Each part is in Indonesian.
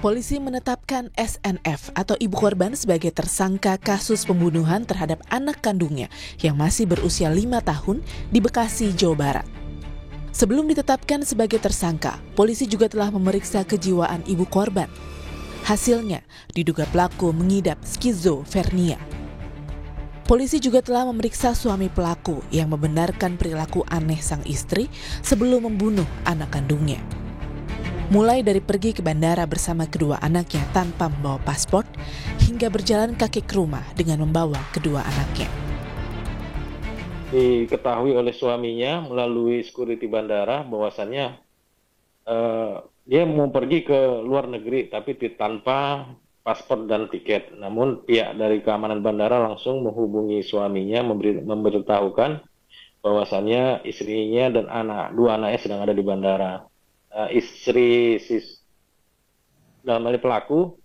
Polisi menetapkan SNF atau ibu korban sebagai tersangka kasus pembunuhan terhadap anak kandungnya yang masih berusia 5 tahun di Bekasi, Jawa Barat. Sebelum ditetapkan sebagai tersangka, polisi juga telah memeriksa kejiwaan ibu korban. Hasilnya, diduga pelaku mengidap skizofrenia. Polisi juga telah memeriksa suami pelaku yang membenarkan perilaku aneh sang istri sebelum membunuh anak kandungnya. Mulai dari pergi ke bandara bersama kedua anaknya tanpa membawa paspor, hingga berjalan kaki ke rumah dengan membawa kedua anaknya. Diketahui oleh suaminya melalui security bandara bahwasannya dia mau pergi ke luar negeri tapi tanpa paspor dan tiket. Namun pihak dari keamanan bandara langsung menghubungi suaminya memberitahukan bahwasannya istrinya dan dua anaknya sedang ada di bandara. Dalam hal ini pelaku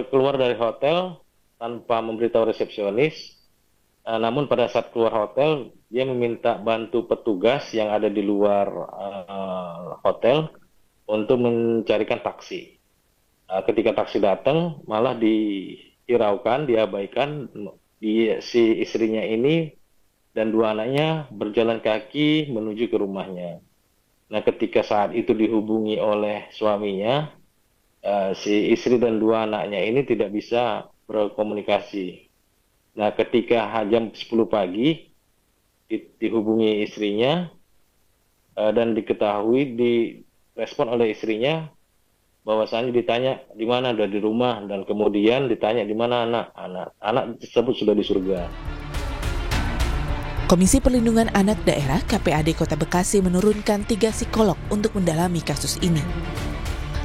keluar dari hotel tanpa memberitahu resepsionis. Namun pada saat keluar hotel, dia meminta bantu petugas yang ada di luar hotel untuk mencarikan taksi. Ketika taksi datang, malah dihiraukan, diabaikan, si istrinya ini dan dua anaknya berjalan kaki menuju ke rumahnya. Nah, ketika saat itu dihubungi oleh suaminya, si istri dan dua anaknya ini tidak bisa berkomunikasi. Nah, ketika jam 10 pagi dihubungi istrinya dan diketahui direspon oleh istrinya bahwasanya ditanya di mana, ada di rumah, dan kemudian ditanya di mana anak tersebut sudah di surga. Komisi Perlindungan Anak Daerah KPAD Kota Bekasi menurunkan 3 psikolog untuk mendalami kasus ini.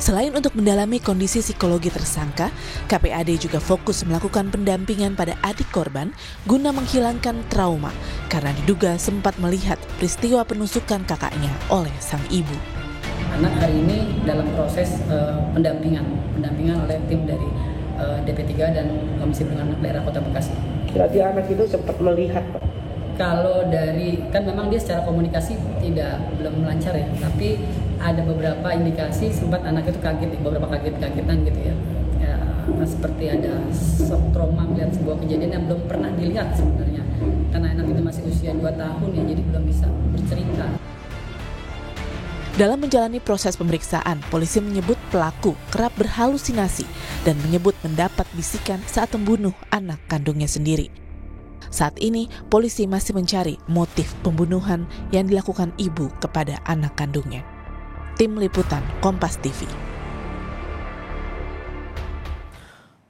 Selain untuk mendalami kondisi psikologi tersangka, KPAD juga fokus melakukan pendampingan pada adik korban guna menghilangkan trauma karena diduga sempat melihat peristiwa penusukan kakaknya oleh sang ibu. Anak hari ini dalam proses pendampingan oleh tim dari DP3 dan Komisi Perlindungan Anak Daerah Kota Bekasi. Berarti anak itu sempat melihat, Pak? Kalau kan memang dia secara komunikasi belum lancar ya, tapi ada beberapa indikasi sempat anak itu kaget, beberapa kagetan gitu ya. Seperti ada shock trauma melihat sebuah kejadian yang belum pernah dilihat sebenarnya. Karena anak itu masih usia 2 tahun ya, jadi belum bisa bercerita. Dalam menjalani proses pemeriksaan, polisi menyebut pelaku kerap berhalusinasi dan menyebut mendapat bisikan saat membunuh anak kandungnya sendiri. Saat ini, polisi masih mencari motif pembunuhan yang dilakukan ibu kepada anak kandungnya. Tim Liputan Kompas TV.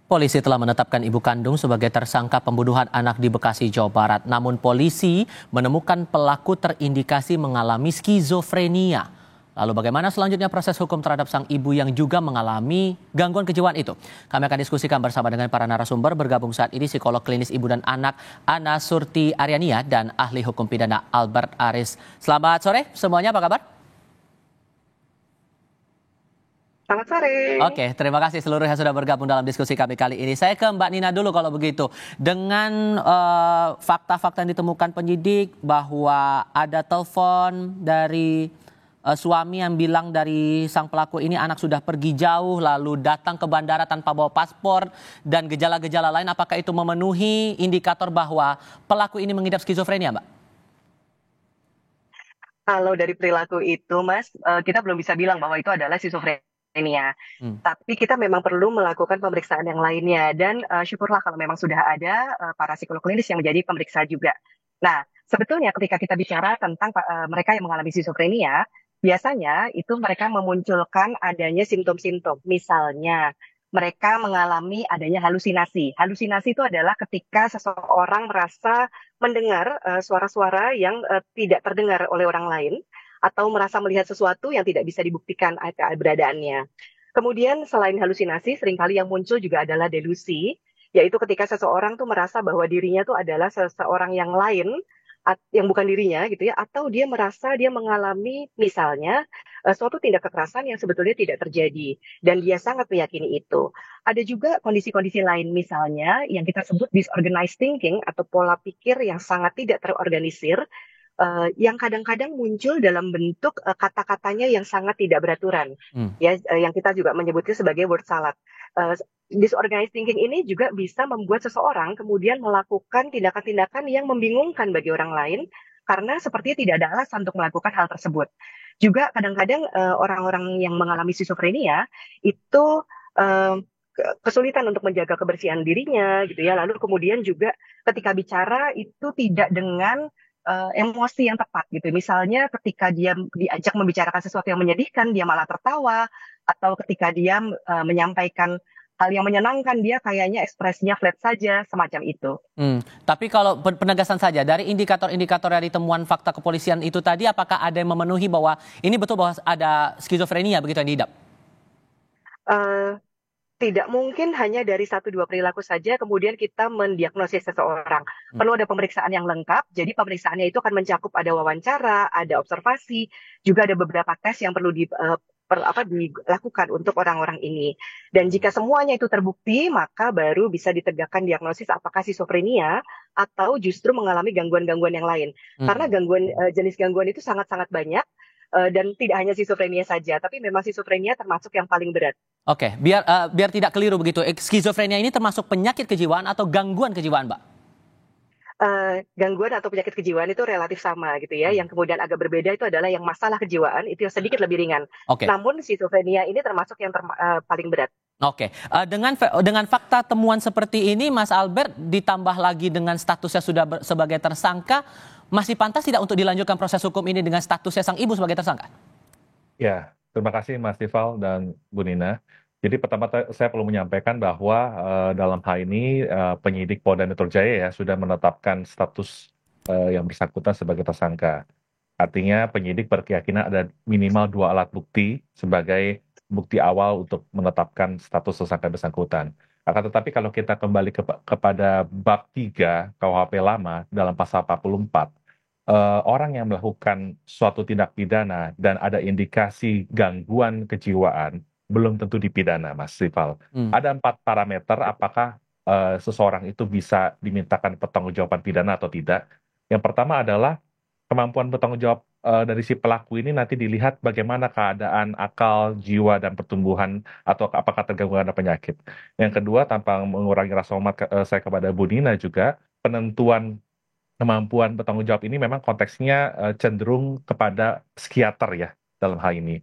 Polisi telah menetapkan ibu kandung sebagai tersangka pembunuhan anak di Bekasi, Jawa Barat. Namun polisi menemukan pelaku terindikasi mengalami skizofrenia. Lalu bagaimana selanjutnya proses hukum terhadap sang ibu yang juga mengalami gangguan kejiwaan itu? Kami akan diskusikan bersama dengan para narasumber. Bergabung saat ini psikolog klinis ibu dan anak Ana Surti Aryania dan ahli hukum pidana Albert Aris. Selamat sore semuanya, apa kabar? Selamat sore. Oke, terima kasih seluruh yang sudah bergabung dalam diskusi kami kali ini. Saya ke Mbak Nina dulu kalau begitu. Dengan fakta-fakta yang ditemukan penyidik bahwa ada telepon dari suami yang bilang dari sang pelaku ini anak sudah pergi jauh lalu datang ke bandara tanpa bawa paspor dan gejala-gejala lain, apakah itu memenuhi indikator bahwa pelaku ini mengidap skizofrenia, Mbak? Kalau dari perilaku itu, Mas, kita belum bisa bilang bahwa itu adalah skizofrenia. Tapi kita memang perlu melakukan pemeriksaan yang lainnya. Dan syukurlah kalau memang sudah ada para psikolog klinis yang menjadi pemeriksa juga. Nah, sebetulnya ketika kita bicara tentang mereka yang mengalami skizofrenia, biasanya itu mereka memunculkan adanya simptom-simptom. Misalnya, mereka mengalami adanya halusinasi. Halusinasi itu adalah ketika seseorang merasa mendengar suara-suara yang tidak terdengar oleh orang lain, atau merasa melihat sesuatu yang tidak bisa dibuktikan keberadaannya. Kemudian selain halusinasi, seringkali yang muncul juga adalah delusi, yaitu ketika seseorang tuh merasa bahwa dirinya tuh adalah seseorang yang lain, yang bukan dirinya gitu ya, atau dia merasa dia mengalami misalnya suatu tindak kekerasan yang sebetulnya tidak terjadi dan dia sangat meyakini itu. Ada juga kondisi-kondisi lain misalnya yang kita sebut disorganized thinking atau pola pikir yang sangat tidak terorganisir, yang kadang-kadang muncul dalam bentuk kata-katanya yang sangat tidak beraturan, ya, yang kita juga menyebutnya sebagai word salad. Disorganized thinking ini juga bisa membuat seseorang kemudian melakukan tindakan-tindakan yang membingungkan bagi orang lain karena sepertinya tidak ada alasan untuk melakukan hal tersebut. Juga kadang-kadang orang-orang yang mengalami skizofrenia itu kesulitan untuk menjaga kebersihan dirinya gitu ya. Lalu kemudian juga ketika bicara itu tidak dengan emosi yang tepat gitu. Misalnya ketika dia diajak membicarakan sesuatu yang menyedihkan, dia malah tertawa, atau ketika dia menyampaikan hal yang menyenangkan, dia kayaknya ekspresinya flat saja, semacam itu. Tapi kalau penegasan saja, dari indikator-indikator dari temuan fakta kepolisian itu tadi, apakah ada yang memenuhi bahwa ini betul bahwa ada skizofrenia begitu yang diidap? Tidak mungkin hanya dari 1-2 perilaku saja kemudian kita mendiagnosis seseorang. Perlu ada pemeriksaan yang lengkap, jadi pemeriksaannya itu akan mencakup ada wawancara, ada observasi, juga ada beberapa tes yang perlu dilakukan untuk orang-orang ini. Dan jika semuanya itu terbukti, maka baru bisa ditegakkan diagnosis apakah skizofrenia atau justru mengalami gangguan-gangguan yang lain. Karena jenis gangguan itu sangat-sangat banyak, dan tidak hanya skizofrenia saja, tapi memang skizofrenia termasuk yang paling berat. Oke, biar tidak keliru begitu, skizofrenia ini termasuk penyakit kejiwaan atau gangguan kejiwaan, Mbak? Gangguan atau penyakit kejiwaan itu relatif sama gitu ya. Yang kemudian agak berbeda itu adalah yang masalah kejiwaan itu yang sedikit lebih ringan. Namun skizofrenia ini termasuk yang paling berat. Oke, dengan fakta temuan seperti ini, Mas Albert, ditambah lagi dengan statusnya sudah sebagai tersangka, masih pantas tidak untuk dilanjutkan proses hukum ini dengan statusnya sang ibu sebagai tersangka? Ya, terima kasih Mas Tifal dan Bu Nina. Jadi pertama saya perlu menyampaikan bahwa dalam hal ini penyidik Polda Metro Jaya ya sudah menetapkan status yang bersangkutan sebagai tersangka. Artinya penyidik berkeyakinan ada minimal 2 alat bukti sebagai bukti awal untuk menetapkan status tersangka bersangkutan. Akan tetapi kalau kita kembali kepada bab 3 KUHP lama dalam pasal 44, orang yang melakukan suatu tindak pidana dan ada indikasi gangguan kejiwaan belum tentu dipidana, Mas Tifal. Ada 4 parameter apakah seseorang itu bisa dimintakan pertanggungjawaban pidana atau tidak. Yang pertama adalah kemampuan bertanggung jawab dari si pelaku ini nanti dilihat bagaimana keadaan akal, jiwa, dan pertumbuhan atau apakah terganggu karena penyakit. Yang kedua, tanpa mengurangi rasa hormat saya kepada Bu Nina juga, penentuan kemampuan bertanggung jawab ini memang konteksnya cenderung kepada psikiater ya dalam hal ini.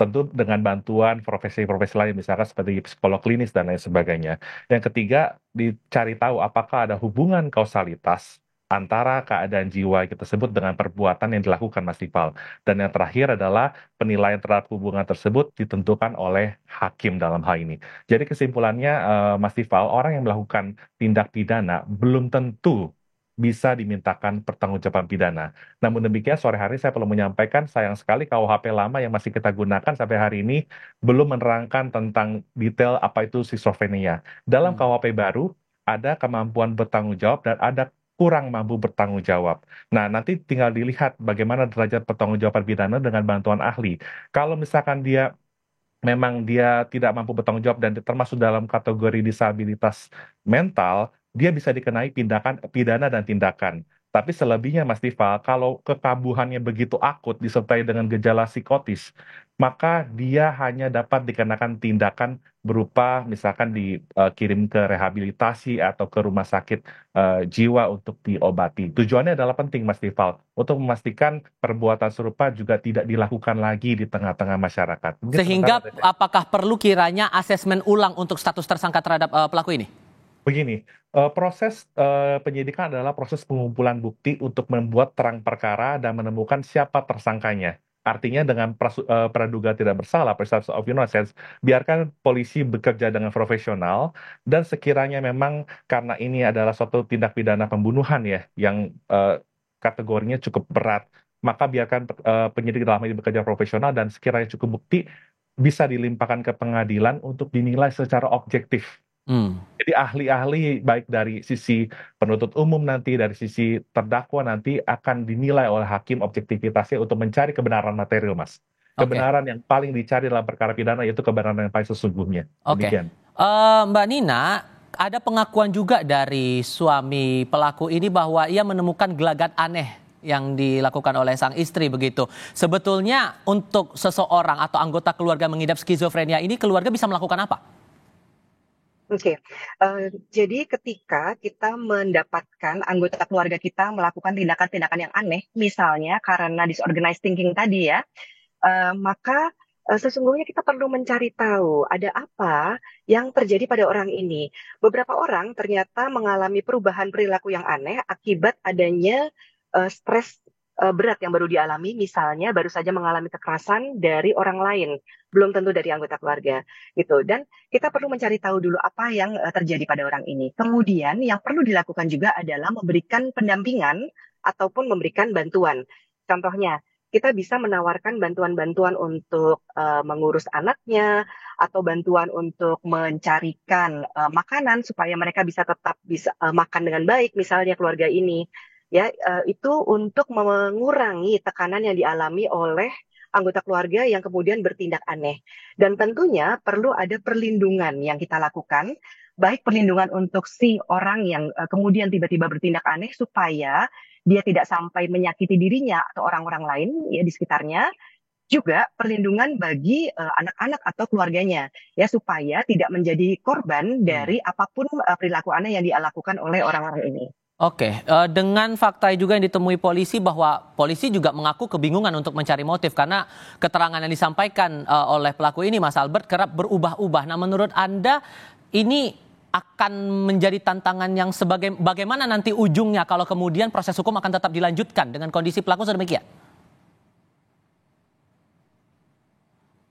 Tentu dengan bantuan profesi-profesi lain misalkan seperti psikolog klinis dan lain sebagainya. Yang ketiga, dicari tahu apakah ada hubungan kausalitas antara keadaan jiwa tersebut dengan perbuatan yang dilakukan, Mas Tifal. Dan yang terakhir adalah penilaian terhadap hubungan tersebut ditentukan oleh hakim dalam hal ini. Jadi kesimpulannya, Mas Tifal, orang yang melakukan tindak pidana belum tentu bisa dimintakan pertanggungjawaban pidana. Namun demikian, sore hari saya perlu menyampaikan, sayang sekali KUHP lama yang masih kita gunakan sampai hari ini belum menerangkan tentang detail apa itu skizofrenia. Dalam KUHP baru, ada kemampuan bertanggung jawab dan ada kurang mampu bertanggung jawab. Nah, nanti tinggal dilihat bagaimana derajat pertanggungjawaban pidana dengan bantuan ahli. Kalau misalkan memang dia tidak mampu bertanggung jawab dan termasuk dalam kategori disabilitas mental, dia bisa dikenai pidana dan tindakan. Tapi selebihnya, Mas Tifal, kalau kekambuhannya begitu akut disertai dengan gejala psikotis, maka dia hanya dapat dikenakan tindakan berupa misalkan dikirim ke rehabilitasi atau ke rumah sakit jiwa untuk diobati. Tujuannya adalah penting, Mas Tifal, untuk memastikan perbuatan serupa juga tidak dilakukan lagi di tengah-tengah masyarakat. Sehingga apakah perlu kiranya asesmen ulang untuk status tersangka terhadap pelaku ini? Begini, proses penyidikan adalah proses pengumpulan bukti untuk membuat terang perkara dan menemukan siapa tersangkanya. Artinya dengan praduga tidak bersalah, presumption of innocence, biarkan polisi bekerja dengan profesional dan sekiranya memang karena ini adalah suatu tindak pidana pembunuhan ya, yang kategorinya cukup berat, maka biarkan penyidik dalam ini bekerja profesional dan sekiranya cukup bukti bisa dilimpahkan ke pengadilan untuk dinilai secara objektif. Jadi ahli-ahli baik dari sisi penuntut umum nanti, dari sisi terdakwa nanti akan dinilai oleh hakim objektivitasnya untuk mencari kebenaran material, Mas. Kebenaran yang paling dicari dalam perkara pidana yaitu kebenaran yang paling sesungguhnya. Demikian. Mbak Nina, ada pengakuan juga dari suami pelaku ini bahwa ia menemukan gelagat aneh yang dilakukan oleh sang istri begitu. Sebetulnya untuk seseorang atau anggota keluarga mengidap skizofrenia ini, keluarga bisa melakukan apa? Oke, jadi ketika kita mendapatkan anggota keluarga kita melakukan tindakan-tindakan yang aneh, misalnya karena disorganized thinking tadi ya, maka sesungguhnya kita perlu mencari tahu ada apa yang terjadi pada orang ini. Beberapa orang ternyata mengalami perubahan perilaku yang aneh akibat adanya stres berat yang baru dialami, misalnya baru saja mengalami kekerasan dari orang lain, belum tentu dari anggota keluarga, gitu. Dan kita perlu mencari tahu dulu apa yang terjadi pada orang ini. Kemudian yang perlu dilakukan juga adalah memberikan pendampingan ataupun memberikan bantuan. Contohnya, kita bisa menawarkan bantuan-bantuan untuk mengurus anaknya atau bantuan untuk mencarikan makanan supaya mereka bisa tetap bisa makan dengan baik, misalnya keluarga ini. Ya, itu untuk mengurangi tekanan yang dialami oleh anggota keluarga yang kemudian bertindak aneh. Dan tentunya perlu ada perlindungan yang kita lakukan, baik perlindungan untuk si orang yang kemudian tiba-tiba bertindak aneh supaya dia tidak sampai menyakiti dirinya atau orang-orang lain ya di sekitarnya, juga perlindungan bagi anak-anak atau keluarganya ya supaya tidak menjadi korban dari apapun perilaku aneh yang dilakukan oleh orang-orang ini. Oke, dengan fakta juga yang ditemui polisi bahwa polisi juga mengaku kebingungan untuk mencari motif karena keterangan yang disampaikan oleh pelaku ini, Mas Albert, kerap berubah-ubah. Nah, menurut Anda ini akan menjadi tantangan yang bagaimana nanti ujungnya kalau kemudian proses hukum akan tetap dilanjutkan dengan kondisi pelaku sedemikian?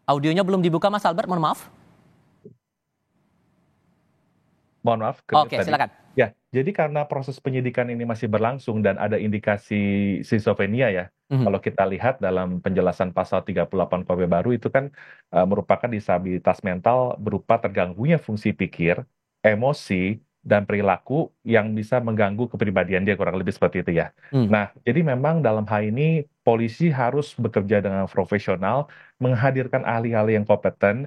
Audionya belum dibuka, Mas Albert, mohon maaf. Mohon maaf. Oke, silakan. Ya, jadi karena proses penyidikan ini masih berlangsung dan ada indikasi skizofrenia ya, kalau kita lihat dalam penjelasan pasal 38 KUHP baru itu kan merupakan disabilitas mental berupa terganggunya fungsi pikir, emosi, dan perilaku yang bisa mengganggu kepribadian dia, kurang lebih seperti itu ya. Nah, jadi memang dalam hal ini polisi harus bekerja dengan profesional, menghadirkan ahli-ahli yang kompeten,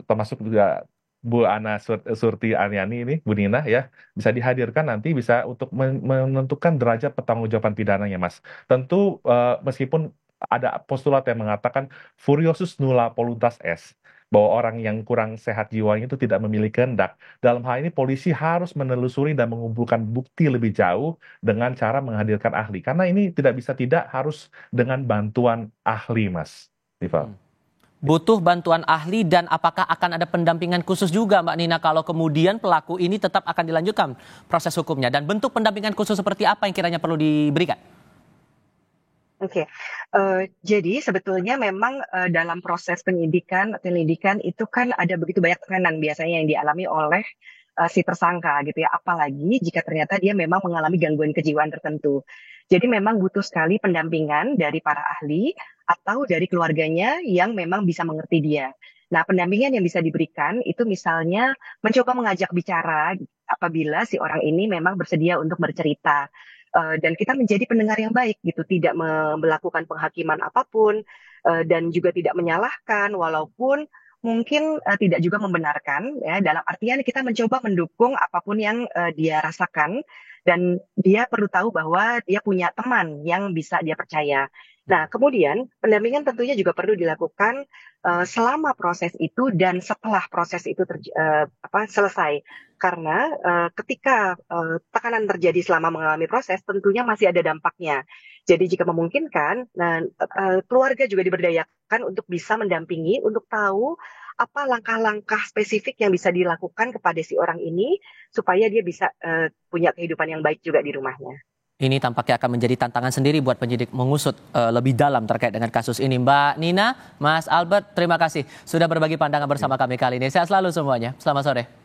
termasuk juga Bu Ana Surti Aryani ini, Bu Nina ya, bisa dihadirkan nanti bisa untuk menentukan derajat pertanggungjawaban pidananya, Mas. Tentu meskipun ada postulat yang mengatakan furiosus nulla voluntas est, bahwa orang yang kurang sehat jiwanya itu tidak memiliki kehendak. Dalam hal ini polisi harus menelusuri dan mengumpulkan bukti lebih jauh dengan cara menghadirkan ahli. Karena ini tidak bisa tidak harus dengan bantuan ahli, Mas Tifal. Butuh bantuan ahli dan apakah akan ada pendampingan khusus juga Mbak Nina kalau kemudian pelaku ini tetap akan dilanjutkan proses hukumnya, dan bentuk pendampingan khusus seperti apa yang kiranya perlu diberikan? Oke, jadi sebetulnya memang dalam proses penyelidikan itu kan ada begitu banyak tekanan biasanya yang dialami oleh si tersangka gitu ya, apalagi jika ternyata dia memang mengalami gangguan kejiwaan tertentu. Jadi memang butuh sekali pendampingan dari para ahli atau dari keluarganya yang memang bisa mengerti dia. Nah, pendampingan yang bisa diberikan itu misalnya mencoba mengajak bicara apabila si orang ini memang bersedia untuk bercerita. Dan kita menjadi pendengar yang baik gitu, tidak melakukan penghakiman apapun dan juga tidak menyalahkan walaupun mungkin tidak juga membenarkan ya, dalam artian kita mencoba mendukung apapun yang dia rasakan dan dia perlu tahu bahwa dia punya teman yang bisa dia percaya. Nah, kemudian pendampingan tentunya juga perlu dilakukan selama proses itu dan setelah proses itu selesai. Karena ketika tekanan terjadi selama mengalami proses, tentunya masih ada dampaknya. Jadi jika memungkinkan, keluarga juga diberdayakan untuk bisa mendampingi, untuk tahu apa langkah-langkah spesifik yang bisa dilakukan kepada si orang ini supaya dia bisa punya kehidupan yang baik juga di rumahnya. Ini tampaknya akan menjadi tantangan sendiri buat penyidik mengusut lebih dalam terkait dengan kasus ini. Mbak Nina, Mas Albert, terima kasih sudah berbagi pandangan bersama kami kali ini. Sehat selalu semuanya. Selamat sore.